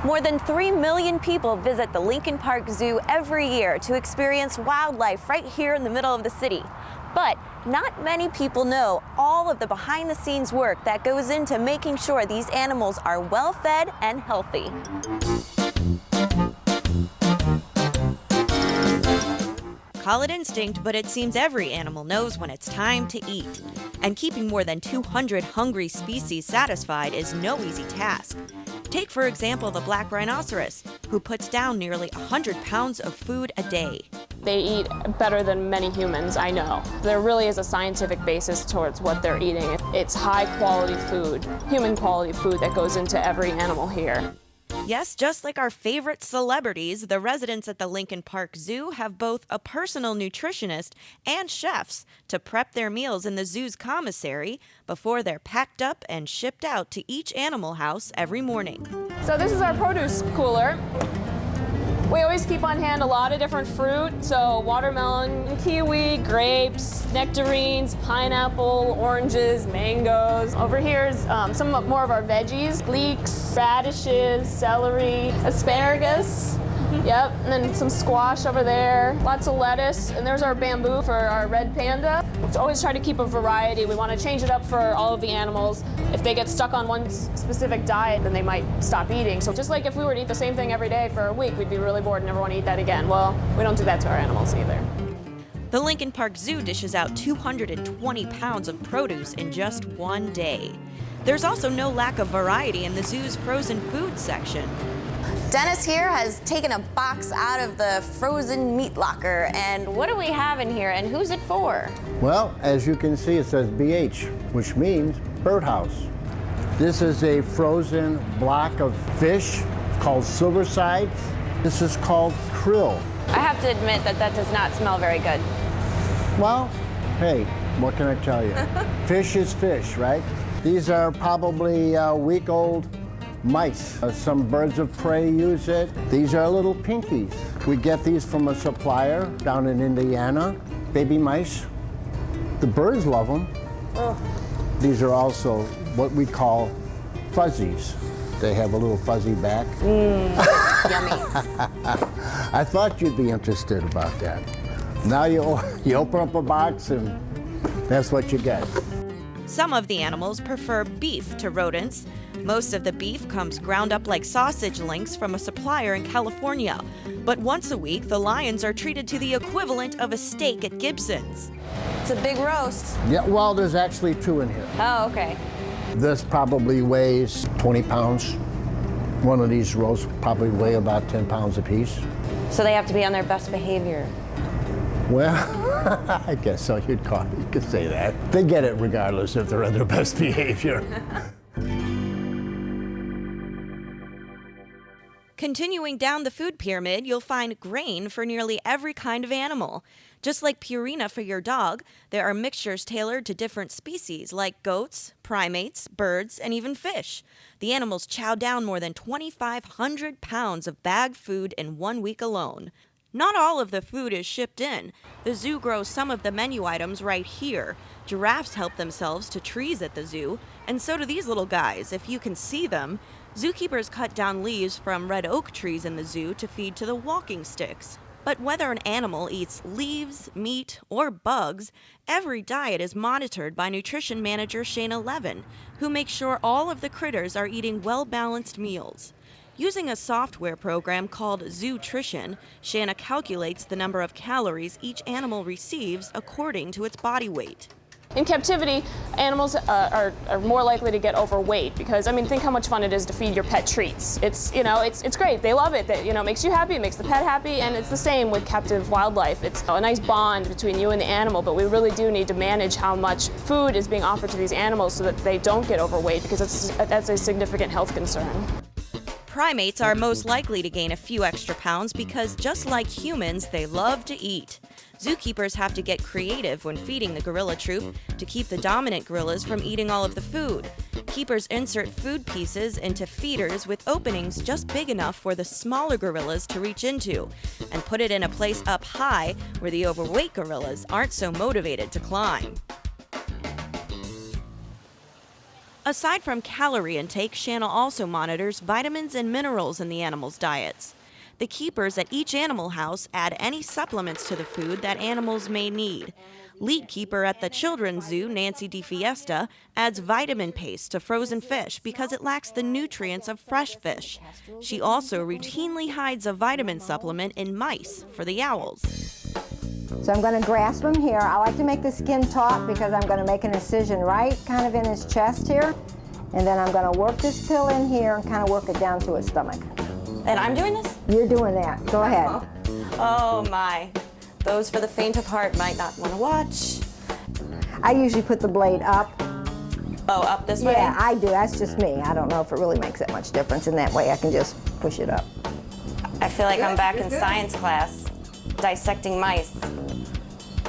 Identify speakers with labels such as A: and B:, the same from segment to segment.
A: More than 3 million people visit the Lincoln Park Zoo every year to experience wildlife right here in the middle of the city. But not many people know all of the behind-the-scenes work that goes into making sure these animals are well-fed and healthy.
B: Call it instinct, but it seems every animal knows when it's time to eat. And keeping more than 200 hungry species satisfied is no easy task. Take, for example, the black rhinoceros, who puts down nearly 100 pounds of food a day.
C: They eat better than many humans, I know. There really is a scientific basis towards what they're eating. It's high-quality food, human-quality food that goes into every animal here.
B: Yes, just like our favorite celebrities, the residents at the Lincoln Park Zoo have both a personal nutritionist and chefs to prep their meals in the zoo's commissary before they're packed up and shipped out to each animal house every morning.
C: So this is our produce cooler. We always keep on hand a lot of different fruit, so watermelon, kiwi, grapes, nectarines, pineapple, oranges, mangoes. Over here is some more of our veggies, leeks, radishes, celery, asparagus. Yep, and then some squash over there, lots of lettuce, and there's our bamboo for our red panda. We always try to keep a variety. We want to change it up for all of the animals. If they get stuck on one specific diet, then they might stop eating. So just like if we were to eat the same thing every day for a week, we'd be really bored and never want to eat that again. Well, we don't do that to our animals either.
B: The Lincoln Park Zoo dishes out 220 pounds of produce in just one day. There's also no lack of variety in the zoo's frozen food section.
A: Dennis here has taken a box out of the frozen meat locker. And what do we have in here and who's it for?
D: Well, as you can see, it says BH, which means birdhouse. This is a frozen block of fish called silver sides. This is called krill.
A: I have to admit that that does not smell very good.
D: Well, hey, what can I tell you? Fish is fish, right? These are probably week-old mice. Some birds of prey use it. These are little pinkies. We get these from a supplier down in Indiana. Baby mice. The birds love them. Oh. These are also what we call fuzzies. They have a little fuzzy back.
A: Yummy.
D: I thought you'd be interested about that. Now you open up a box and that's what you get.
B: Some of the animals prefer beef to rodents. Most of the beef comes ground up like sausage links from a supplier in California. But once a week, the lions are treated to the equivalent of a steak at Gibson's.
A: It's a big roast.
D: Yeah, well, there's actually two in here.
A: Oh, okay.
D: This probably weighs 20 pounds. One of these roasts probably weigh about 10 pounds apiece.
A: So they have to be on their best behavior.
D: Well, I guess so. You could say that. They get it regardless if they're on their best behavior.
B: Continuing down the food pyramid, you'll find grain for nearly every kind of animal. Just like Purina for your dog, there are mixtures tailored to different species like goats, primates, birds, and even fish. The animals chow down more than 2,500 pounds of bagged food in 1 week alone. Not all of the food is shipped in. The zoo grows some of the menu items right here. Giraffes help themselves to trees at the zoo, and so do these little guys, if you can see them. Zookeepers cut down leaves from red oak trees in the zoo to feed to the walking sticks. But whether an animal eats leaves, meat, or bugs, every diet is monitored by nutrition manager Shayna Levin, who makes sure all of the critters are eating well-balanced meals. Using a software program called Zootrition, Shayna calculates the number of calories each animal receives according to its body weight.
C: In captivity, animals are more likely to get overweight because, I mean, think how much fun it is to feed your pet treats. It's great. They love it. It makes you happy, it makes the pet happy, and it's the same with captive wildlife. It's a nice bond between you and the animal, but we really do need to manage how much food is being offered to these animals so that they don't get overweight because that's a significant health concern.
B: Primates are most likely to gain a few extra pounds because, just like humans, they love to eat. Zookeepers have to get creative when feeding the gorilla troop to keep the dominant gorillas from eating all of the food. Keepers insert food pieces into feeders with openings just big enough for the smaller gorillas to reach into, and put it in a place up high where the overweight gorillas aren't so motivated to climb. Aside from calorie intake, Shanna also monitors vitamins and minerals in the animals' diets. The keepers at each animal house add any supplements to the food that animals may need. Lead keeper at the Children's Zoo, Nancy DiFiesta, adds vitamin paste to frozen fish because it lacks the nutrients of fresh fish. She also routinely hides a vitamin supplement in mice for the owls.
E: So I'm going to grasp him here. I like to make the skin taut because I'm going to make an incision right kind of in his chest here. And then I'm going to work this pill in here and kind of work it down to his stomach.
A: And I'm doing this?
E: You're doing that. Go ahead.
A: Oh my. Those for the faint of heart might not want to watch.
E: I usually put the blade up.
A: Oh, up this way?
E: Yeah, I do. That's just me. I don't know if it really makes that much difference. In that way, I can just push it up.
A: I feel like I'm back in science class, dissecting mice.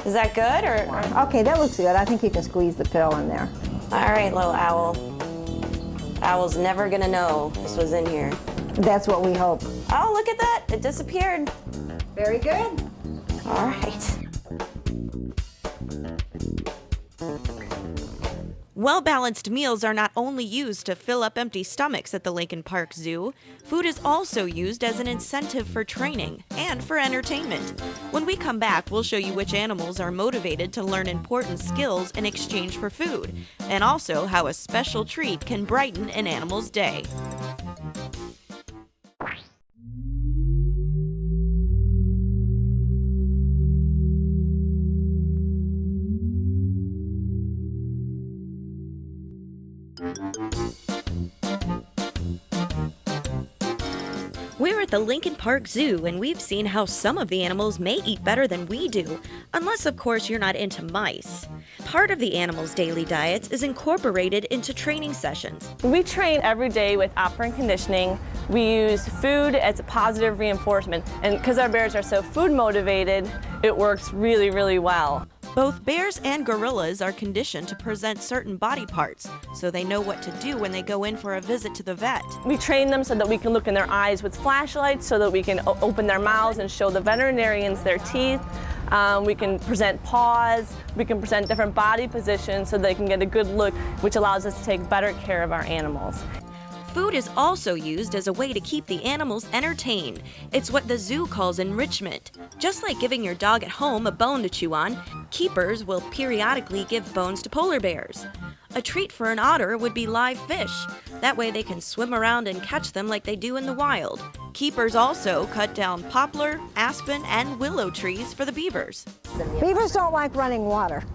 A: Is that good, or?
E: Okay, that looks good. I think you can squeeze the pill in there.
A: All right, little owl. Owl's never gonna know this was in here.
E: That's what we hope.
A: Oh, look at that. It disappeared.
E: Very good.
A: All right.
B: Well-balanced meals are not only used to fill up empty stomachs at the Lincoln Park Zoo, food is also used as an incentive for training and for entertainment. When we come back, we'll show you which animals are motivated to learn important skills in exchange for food, and also how a special treat can brighten an animal's day. We're at the Lincoln Park Zoo, and we've seen how some of the animals may eat better than we do, unless, of course, you're not into mice. Part of the animals' daily diets is incorporated into training sessions.
C: We train every day with operant conditioning. We use food as a positive reinforcement, and because our bears are so food motivated, it works really, really well.
B: Both bears and gorillas are conditioned to present certain body parts, so they know what to do when they go in for a visit to the vet.
C: We train them so that we can look in their eyes with flashlights, so that we can open their mouths and show the veterinarians their teeth. We can present paws, we can present different body positions so they can get a good look, which allows us to take better care of our animals.
B: Food is also used as a way to keep the animals entertained. It's what the zoo calls enrichment. Just like giving your dog at home a bone to chew on, keepers will periodically give bones to polar bears. A treat for an otter would be live fish. That way they can swim around and catch them like they do in the wild. Keepers also cut down poplar, aspen, and willow trees for the beavers.
E: Beavers don't like running water.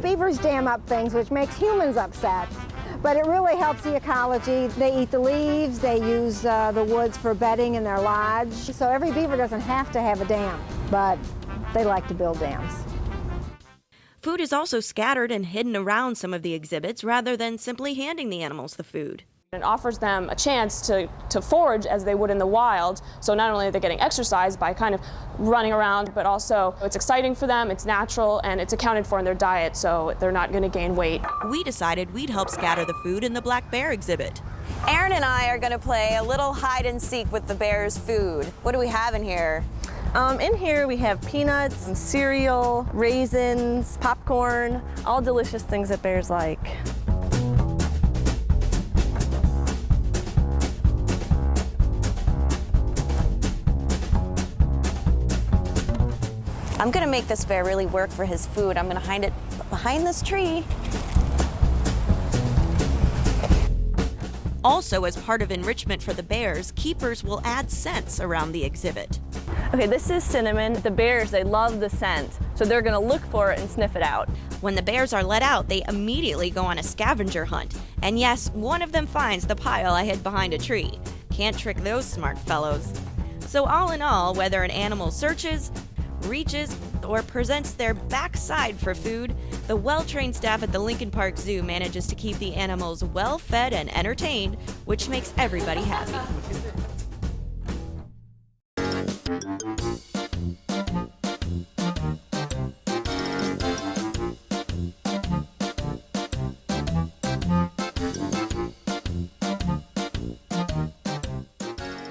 E: Beavers dam up things, which makes humans upset. But it really helps the ecology. They eat the leaves, they use the woods for bedding in their lodge. So every beaver doesn't have to have a dam, but they like to build dams.
B: Food is also scattered and hidden around some of the exhibits rather than simply handing the animals the food.
C: It offers them a chance to forage as they would in the wild. So not only are they getting exercise by kind of running around, but also it's exciting for them, it's natural, and it's accounted for in their diet, so they're not going to gain weight.
B: We decided we'd help scatter the food in the black bear exhibit.
A: Aaron and I are going to play a little hide and seek with the bear's food. What do we have in here?
C: In here we have peanuts, cereal, raisins, popcorn, all delicious things that bears like.
A: I'm gonna make this bear really work for his food. I'm gonna hide it behind this tree.
B: Also, as part of enrichment for the bears, keepers will add scents around the exhibit.
C: Okay, this is cinnamon. The bears, they love the scent, so they're gonna look for it and sniff it out.
B: When the bears are let out, they immediately go on a scavenger hunt. And yes, one of them finds the pile I hid behind a tree. Can't trick those smart fellows. So all in all, whether an animal searches, reaches, or presents their backside for food, the well-trained staff at the Lincoln Park Zoo manages to keep the animals well-fed and entertained, which makes everybody happy.